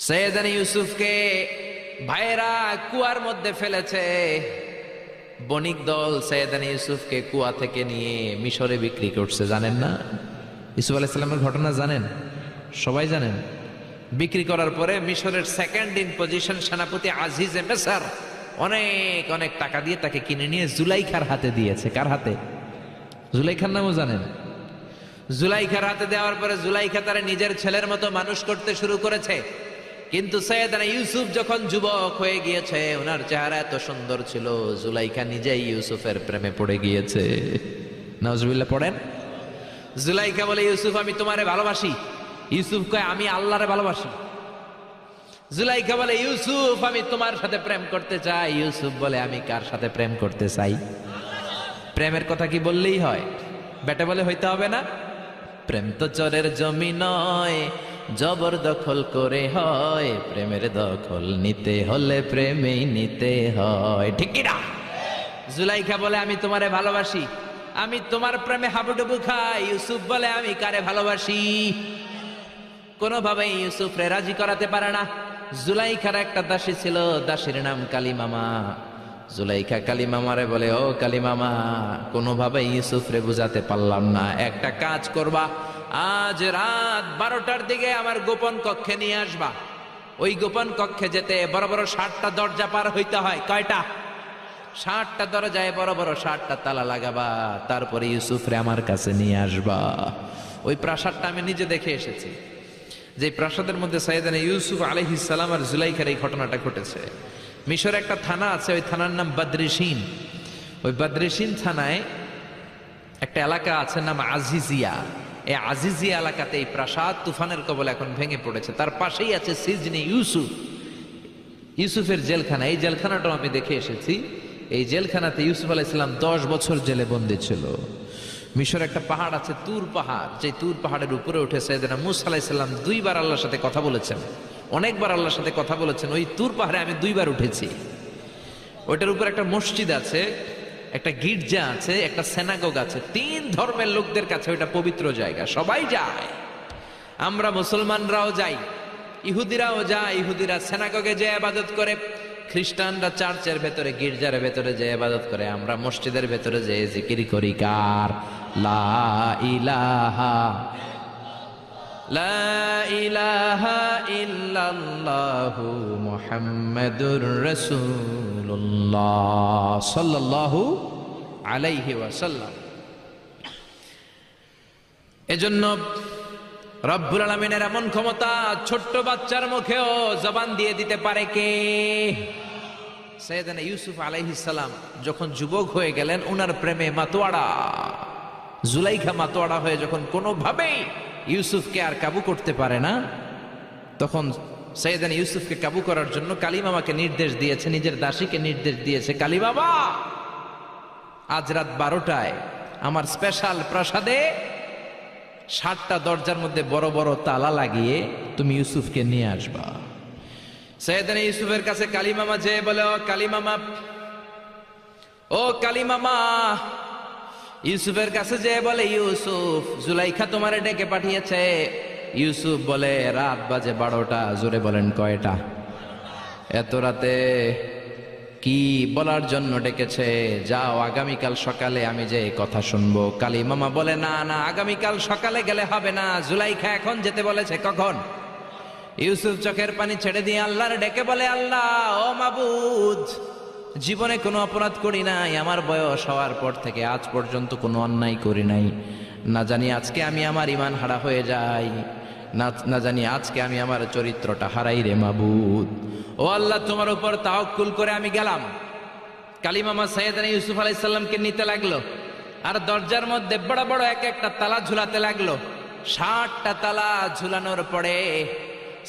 সৈয়দনা ইউসুফকে ভাইয়েরা কুয়ার মধ্যে ফেলেছে। বণিক দল সৈয়দনা ইউসুফকে কুয়া থেকে নিয়ে মিশরে বিক্রি করছে। জানেন না ইউসুফ আলাইহিস সালামের ঘটনা? জানেন, সবাই জানেন। বিক্রি করার পরে মিশরের সেকেন্ড ইন পজিশন সেনাপতি আজিজে মেসার অনেক অনেক টাকা দিয়ে তাকে কিনে নিয়ে জুলাইখার হাতে দিয়েছে। কার হাতে? জুলাইখার নামও জানেন? জুলাইখার হাতে দেওয়ার পরে জুলাইখা তারা নিজের ছেলের মতো মানুষ করতে শুরু করেছে। কিন্তু সৈয়দনা ইউসুফ যখন যুবক হয়ে গিয়েছে, ওনার চেহারা এত সুন্দর ছিল, জুলাইখা নিজেই ইউসুফের প্রেমে পড়ে গিয়েছে। নাউজুবিল্লাহ পড়েন। জুলাইখা বলে, ইউসুফ আমি তোমারে ভালোবাসি। ইউসুফ কয়, আমি আল্লাহরে ভালোবাসি। জুলাইখা বলে, ইউসুফ আমি তোমার সাথে প্রেম করতে চাই। ইউসুফ বলে, আমি কার সাথে প্রেম করতে চাই? প্রেমের কথা কি বললেই হয়? বেটা বলে হইতে হবে না? প্রেম তো চরের জমি নয়, জবরদখল করে হয়। প্রেমের দখল নিতে হলে প্রেমেই নিতে হয়, ঠিক কি না? জুলাইখা বলে, আমি তোমারে ভালোবাসি, আমি তোমার প্রেমে হাবুডুবু খাই। ইউসুফ বলে, আমি কারে ভালোবাসি? কোনোভাবেই ইউসুফরে রাজি করাতে পারে না। জুলাইখার একটা দাসী ছিল, দাসীর নাম কালিমামা। জুলাইখা কালিমামারে বলে, ও কালিমামা, কোনোভাবেই ইউসুফরে বুঝাতে পারলাম না। একটা কাজ করবা, আজ রাত 12টার দিকে আমার গোপন কক্ষে নিয়ে আসবা। ওই গোপন কক্ষে যেতে বড় বড় 60টা দরজা পার হইতে হয়। কয়টা? 60টা দরজায় বড় বড় 60টা তালা লাগাবা, তারপরে ইউসুফরে আমার কাছে নিয়ে আসবা। ওই প্রাসাদটা আমি নিজে দেখে এসেছি, যে প্রাসাদের মধ্যে সৈয়দনা ইউসুফ আলাইহিস সালাম আর জুলাইখার এই ঘটনাটা ঘটেছে। মিশরে একটা থানা আছে, ওই থানার নাম বদরিশিন। ওই বদরিশিন থানায় একটা এলাকা আছে নাম আজিজিয়া। এই আজিজিয়া এলাকাতে এই প্রাসাদ তুফানের কবলে এখন ভেঙে পড়েছে। তার পাশেই আছে সিজনে ইউসুফ, ইউসুফের জেলখানা। এই জেলখানাটাও আমি দেখে এসেছি। এই জেলখানাতে ইউসুফ আলাইহিস সালাম 10 বছর জেলে বন্দী ছিল। মিশর একটা পাহাড় আছে তুর পাহাড়, যে তুর পাহাড়ের উপরে উঠে সৈয়দনা মূসা আলাইহিস সালাম 2 বার আল্লাহর সাথে কথা বলেছেন, অনেকবার আল্লাহর সাথে কথা বলেছেন। ওই তুর পাহাড়ে আমি 2 বার উঠেছি। ওইটার উপর একটা মসজিদ আছে, একটা গির্জা আছে, একটা সেনাগোগ আছে। 3 ধর্মের লোকদের কাছে ওইটা পবিত্র জায়গা, সবাই যায়। আমরা মুসলমানরাও যাই, ইহুদিরাও যায়। ইহুদিরা সেনাগোগে যে ইবাদত করে, খ্রিস্টানরা চার্চের ভেতরে গির্জার ভেতরে যে ইবাদত করে, আমরা মসজিদের ভেতরে যে জিকির করি কার? লা ইলাহা লা ইলাহা ইল্লাল্লাহু মুহাম্মাদুর রাসূলুল্লাহ সাল্লাল্লাহু আলাইহি ওয়াসাল্লাম। এজন্য রব্বুল আলামিনের এমন ক্ষমতা, ছোট্ট বাচ্চার মুখেও জবান দিয়ে দিতে পারে কে? সৈয়দনা ইউসুফ আলাইহিস সালাম যখন যুবক হয়ে গেলেন, উনার প্রেমে মাতোয়ারা। জুলাইখা মাতোয়ারা হয়ে যখন কোনোভাবেই ইউসুফকে আর কাবু করতে পারে না, তখন সৈয়দনা ইউসুফকে কাবু করার জন্য কালিমামাকে নির্দেশ দিয়েছে, নিজের দাসীকে নির্দেশ দিয়েছে, কালিমামা আজ রাত 12টায় আমার স্পেশাল প্রাসাদে 60টা দরজার মধ্যে বড় বড় তালা লাগিয়ে তুমি ইউসুফকে নিয়ে আসবা। সৈয়দনা ইউসুফের কাছে কালিমামা যেয়ে বলে, ও কালিমামা, ও কালিমামা। ইউসুফের কাছে যেয়ে বলে, ইউসুফ, জুলাইখা তোমারে ডেকে পাঠিয়েছে। ইউসুফ বলে, রাত বাজে 12টা। জোরে বলেন, কয়টা? এত রাতে কি বলার জন্য ডেকেছে? যাও, আগামীকাল সকালে আমি যে কথা শুনবো। কালিমামা বলে, না না, আগামীকাল সকালে গেলে হবে না, জুলাইখা এখন যেতে বলেছে। কখন? ইউসুফ চোখের পানি ছেড়ে দিয়ে আল্লাহর ডেকে বলে, আল্লাহ, ও মাবুদ, জীবনে কোনো অপরাধ করি নাই, আমার বয়স হওয়ার পর থেকে আজ পর্যন্ত কোনো অন্যায় করি নাই। না জানি আজকে আমি আমার ঈমান হারা হয়ে যাই, না জানি আজকে আমি আমার চরিত্রটা হারাই রে মাবুদ। ও আল্লাহ, তোমার উপর তাওয়াক্কুল করে আমি গেলাম। কালিমামা সৈয়দনা ইউসুফ আলাইহিস সালামকে নিতে লাগলো, আর দরজার মধ্যে বড় বড় এক একটা তালা ঝুলাতে লাগলো। 60টা তালা ঝুলানোর পরে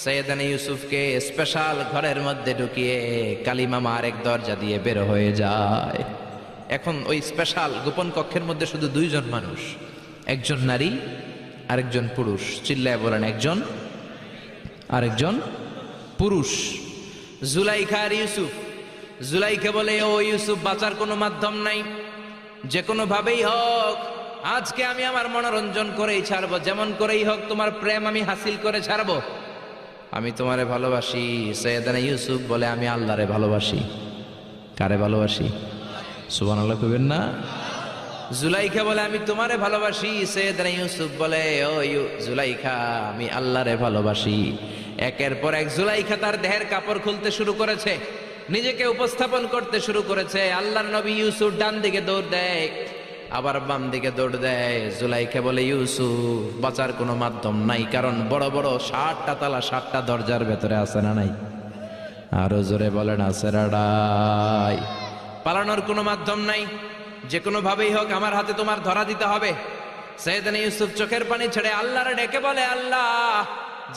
সৈয়দনা ইউসুফকে স্পেশাল ঘরের মধ্যে ঢুকিয়ে কালিমামা আরেক দরজা দিয়ে বের হয়ে যায়। এখন ওই স্পেশাল গোপন কক্ষের মধ্যে শুধু 2 জন মানুষ, একজন নারী আরেকজন পুরুষ। চিল্লায় বলেন, একজন আরেকজন পুরুষ। জুলাইখা আর ইউসুফ। জুলাইখা বলে, ও ইউসুফ, বাঁচার কোনো মাধ্যম নাই, যে কোনো ভাবেই হোক আজকে আমি আমার মনোরঞ্জন করেই ছাড়বো, যেমন করেই হোক তোমার প্রেম আমি হাসিল করে ছাড়বো। আমি তোমারে ভালোবাসি। সৈয়দনা ইউসুফ বলে আমি আল্লাহরে ভালোবাসি। কারে ভালোবাসি? সুবহানাল্লাহ কইবেন না? জুলাইখা বলে আমি তোমারে ভালোবাসি। সৈয়দনা ইউসুফ বলে ও জুলাইখা আমি আল্লাহরে ভালোবাসি। একের পর এক জুলাইখা তার দেহের কাপড় খুলতে শুরু করেছে, নিজেকে উপস্থাপন করতে শুরু করেছে। আল্লাহর নবী ইউসুফ ডান দিকে দৌড় দেয়, আবার বাম দিকে দৌড় দেয়। জুলাইখা বলে ইউসুফ বাঁচার কোনো মাধ্যম নাই, কারণ বড় বড় 60টা তালা 60টা দরজার ভেতরে আছে না নাই? আরো জোরে বলেন আছে রাডাই। পালানোর কোনো মাধ্যম নাই, যে কোনো ভাবেই হোক আমার হাতে তোমার ধরা দিতে হবে। সৈয়দনা ইউসুফ চোখের পানি ছেড়ে আল্লাহরে ডেকে বলে আল্লাহ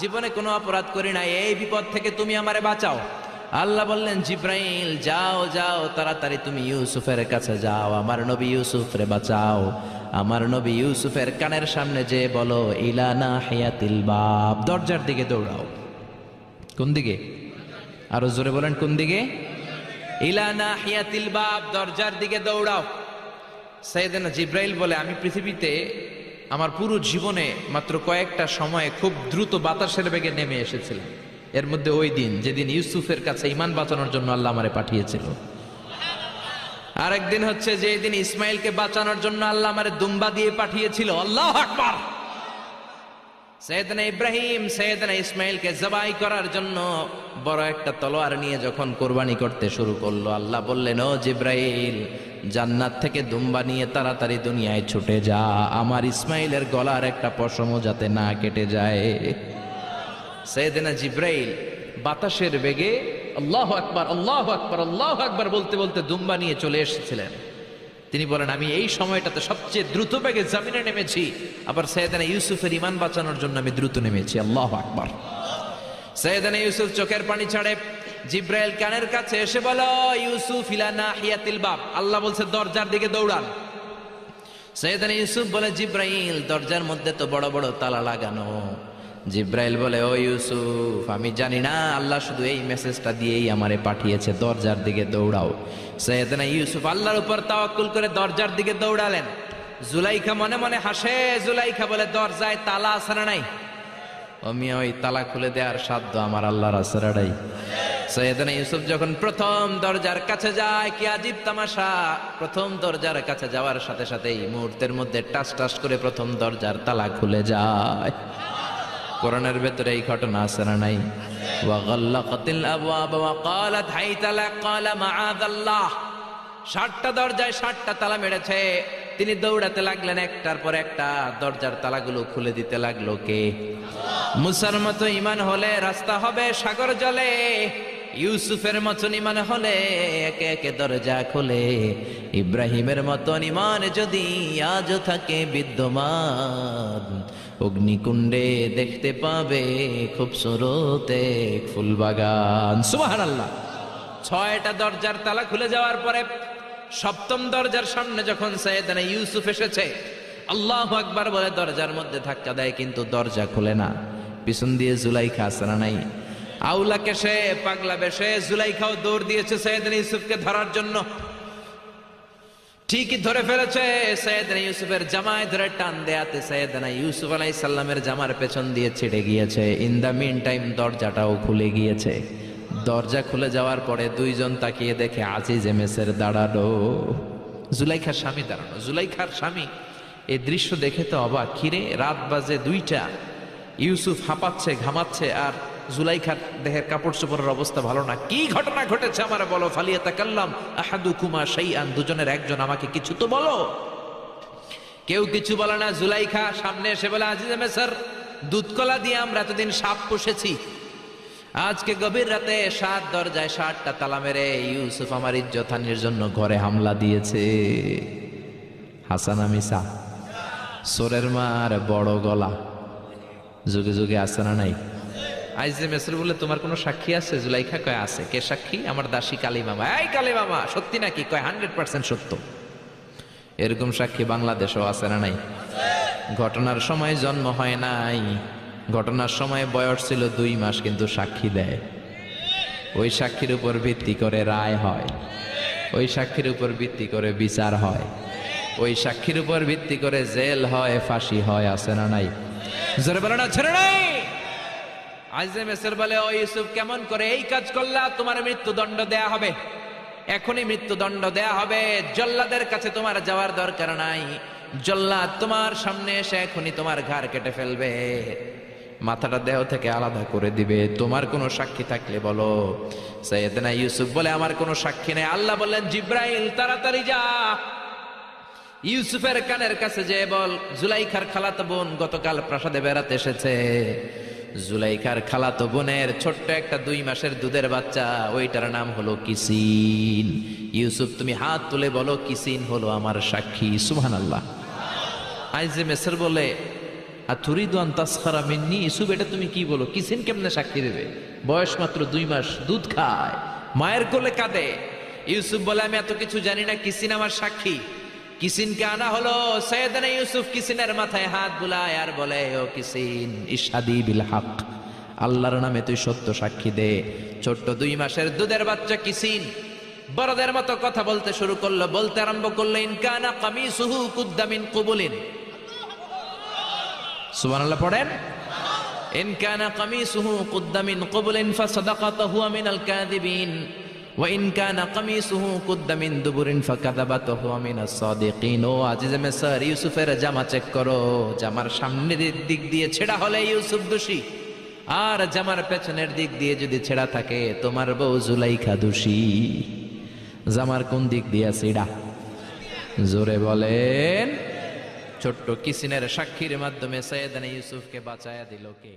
জীবনে কোনো অপরাধ করি নাই, এই বিপদ থেকে তুমি আমারে বাঁচাও। আল্লাহ বললেন জিব্রাইল যাও যাও তাড়াতাড়ি তুমি ইউসুফের কাছে যাও, আমার নবী ইউসুফরে বাঁচাও। আমার নবী ইউসুফের কানের সামনে যে বলো ইলা নাহিয়াতিল বাব, দরজার দিকে দৌড়াও। কোন দিকে? আরো জোরে বলেন কোন দিকে? ইলা নাহিয়াতিল বাব, দরজার দিকে দৌড়াও। সাইয়েদনা জিব্রাইল বলে আমি পৃথিবীতে আমার পুরো জীবনে মাত্র কয়েকটা সময়ে খুব দ্রুত বাতাসের বেগে নেমে এসেছিলাম, এর মধ্যে ওই দিন যেদিন ইউসুফের কাছে ঈমান বাঁচানোর জন্য আল্লাহ আমারে পাঠিয়েছিল। আরেকদিন হচ্ছে যে দিন ইসমাইলকে বাঁচানোর জন্য আল্লাহ আমারে দুম্বা দিয়ে পাঠিয়েছিল। আল্লাহু আকবার। সৈয়দনা ইব্রাহিম সৈয়দনা ইসমাইলকে জবাই করার জন্য বড় একটা তলোয়ার নিয়ে যখন কোরবানি করতে শুরু করলো, আল্লাহ বললেন ও জিব্রাইল জান্নাত থেকে দুম্বা নিয়ে তাড়াতাড়ি দুনিয়ায় ছুটে যা, আমার ইসমাইলের গলার একটা পশমও যাতে না কেটে যায়। সৈয়দনা জিব্রাইল বাতাসের বেগে আল্লাহু আকবার আল্লাহু আকবার আল্লাহু আকবার বলতে বলতে দুম্বা নিয়ে চলে এসেছিলেন। তিনি বলেন আমি এই সময়টাতে সবচেয়ে দ্রুত বেগে জমিনে নেমেছি, আবার সৈয়দনা ইউসুফের ঈমান বাঁচানোর জন্য আমি দ্রুত নেমেছি। আল্লাহু আকবার। সৈয়দনা ইউসুফ চোখের পানি ছাড়ে জিব্রাইল কানের কাছে এসে বলো ইউসুফ ইলা নাহিয়াতিল বাব, আল্লাহ বলছে দরজার দিকে দৌড়ান। সৈয়দনা ইউসুফ বলে জিব্রাইল দরজার মধ্যে তো বড় বড় তালা লাগানো। জিব্রাইল বলে ও ইউসুফ আমি জানি না, আল্লাহ শুধু এই মেসেজটা দিয়েই আমারে পাঠিয়েছে, দরজার দিকে দৌড়াও। সৈয়দনা ইউসুফ আল্লাহর উপর তাওয়াক্কুল করে দরজার দিকে দৌড়ালেন। জুলাইখা মনে মনে হাসে। জুলাইখা বলে দরজায় তালা আছে না নাই? আমি ওই তালা খুলে দেওয়ার সাধ্য আমার আল্লাহর আছে না নাই? সৈয়দনা ইউসুফ যখন প্রথম দরজার কাছে যায়, কি আজীব তামাশা, প্রথম দরজার কাছে যাওয়ার সাথে সাথেই মুহূর্তের মধ্যে টাস টাস করে প্রথম দরজার তালা খুলে যায়। কোরআনের ভেতরে এই ঘটনা আছে না নাই? ওয়া গাল্লাকাতিল আবওয়াব ওয়া ক্বালাত হাইতা লাক ক্বালা মাআযাল্লাহ। 60টা দরজায় 60টা তালা মেরেছে। তিনি দৌড়াতে লাগলেন, একটার পর একটা দরজার তালাগুলো খুলে দিতে লাগলো কে? মুসার মতো ঈমান হলে রাস্তা হবে সাগর জলে, ইউসুফের মতন ঈমান হলে একে একে দরজা খোলে। ইব্রাহিমের মতন ঈমান যদি আজও থাকে বিদ্যমান, অগ্নিকুণ্ডে দেখতে পাবে খুবসুরত এক ফুলবাগান। সুবহানাল্লাহ। 6টা দরজার তালা খুলে যাওয়ার পরে 7ম দরজার সামনে যখন সৈয়দনা ইউসুফ এসেছে, আল্লাহু আকবার বলে দরজার মধ্যে ধাক্কা দেয়, কিন্তু দরজা খুলে না। পিছন দিয়ে জুলাইখা আছে না নাই? আউলা কেশে পাগলা বেশে জুলাইখাও দৌড় দিয়েছে সৈয়দনা ইউসুফকে ধরার জন্য। ঠিকই ধরে ফেলেছে। সৈয়দনা ইউসুফের জামায় ধরে টান দেয়াতে সৈয়দনা ইউসুফ আলাইহিস সালামের জামার পেছন দিয়ে ছিটে গিয়েছে। ইন দা মিন টাইম দরজাটাও খুলে গিয়েছে। দরজা খুলে যাওয়ার পরে দুইজন তাকিয়ে দেখে আজিজে মেসের দাঁড়ানো, জুলাইখার স্বামী দাঁড়ানো। জুলাইখার স্বামী এই দৃশ্য দেখে তো অবাক, কিরে রাত বাজে 2টা, ইউসুফ হাঁপাচ্ছে ঘামাচ্ছে আর জুলাইখার দেহের কাপড় চোপড়ের অবস্থা ভালো না, কি ঘটনা ঘটেছে আমার বলো। ফালিয়াতাকাল্লাম আহাদুকুমা শাইআন, দুজনের একজন আমাকে কিছু তো বলো। কেউ কিছু বলে না। জুলাইখা সামনে এসে বলে আজিজে মেসর দুধকলা দিয়ে আমরা এতদিন সাপ পুষেছি, আজকে গভীর রাতে 7 দরজায় 60টা তালা মেরে ইউসুফ আমার ইজ্জতহানির জন্য ঘরে হামলা দিয়েছে। হাসানা মিসা সোরের মার বড় গলা, যুগে যুগে আছে না নাই? আইজে মেসর বলে তোমার কোনো সাক্ষী আছে? জুলাইখা কয় আছে। কে সাক্ষী? আমার দাসী কালী মামা। এই কালী মামা সত্যি নাকি? কয় 100% সত্য। এরকম সাক্ষী বাংলাদেশেও আছে না নাই? ঘটনার সময় জন্ম হয় নাই, ঘটনার সময় বয়স ছিল 2 মাস, কিন্তু সাক্ষী দেয়। ওই সাক্ষীর উপর ভিত্তি করে রায় হয়, ওই সাক্ষীর উপর ভিত্তি করে বিচার হয়, ওই সাক্ষীর উপর ভিত্তি করে জেল হয়, ফাঁসি হয়। আছে না নাই? জোরে বলো না ছেড়ে নাই। আজিজে মিসর বলে, ও ইউসুফ, কেমন করে এই কাজ করলা? তোমার মৃত্যুদণ্ড দেয়া হবে, এখনই মৃত্যুদণ্ড দেয়া হবে। জল্লাদের কাছে তোমার যাওয়ার দরকার নাই, জল্লাদ তোমার সামনে এসে এখনই তোমার ঘাড় কেটে ফেলবে, মাথাটা দেহ থেকে আলাদা করে দিবে। তোমার কোনো সাক্ষী থাকলে বলো। সাইয়েদনা ইউসুফ বলে, আমার কোনো সাক্ষী নেই। আল্লাহ বললেন, জিব্রাইল তাড়াতাড়ি যা, ইউসুফের কানের কাছে যে বল, জুলাইখার খালাতো বোন গতকাল প্রাসাদে বেড়াতে এসেছে। জুলাইখার খালাতো বোনের ছোট্ট একটা 2 মাসের দুধের বাচ্চা, ওইটার নাম হলো কিসিন। ইউসুফ, তুমি হাত তুলে বলো, কিসিন হলো আমার সাক্ষী। সুবহানাল্লাহ। আইজে মিসর বলে, আতুরিদু আন তাসখারা মিন্নি? ইউসুফ, এটা তুমি কি বলো? কিসিন কেমনে সাক্ষী দেবে? বয়স মাত্র 2 মাস, দুধ খায়, মায়ের কোলে কাঁদে। ইউসুফ বলে, আমি এত কিছু জানি না, কিসিন আমার সাক্ষী। কিসিনকে আনা হলো। সাইয়েদনা ইউসুফ কিসিনের মাথায় হাত বুলায় আর বলে, ও কিসিন, ইশহাদি বিল হক, আল্লাহর নামে তুই সত্য সাক্ষী দে। ছোট্ট 2 মাসের দুধের বাচ্চা কিসিন বড়দের মতো কথা বলতে শুরু করলো, বলতে আরম্ভ করলো, ইন কানা কামিসুহু কুদ্দা মিন কুবুলিন। সুবহানাল্লাহ পড়েন। ইন কানা কামিসুহু কুদ্দা মিন কুবুলিন ফাসাদাকাতা হুয়া মিনাল কাযিবিন ওয়া ইন কানা কামিসুহু কুদ্দা মিন দুবুরিন ফাকাযাবাতা হুয়া মিনাস সাদিকিন। ও আজিজে মিসর, ইউসুফের জামা চেক করো, জামার সামনের দিক দিয়ে ছেঁড়া হলে ইউসুফ দোষী, আর জামার পেছনের দিক দিয়ে যদি ছেঁড়া থাকে তোমার বউ জুলাইখা দোষী। জামার কোন দিক দিয়ে ছেঁড়া? জোরে বলেন। ছোট্ট কিসিনের সাক্ষীর মাধ্যমে সাইয়েদনা ইউসুফকে বাঁচায়া দিল কে?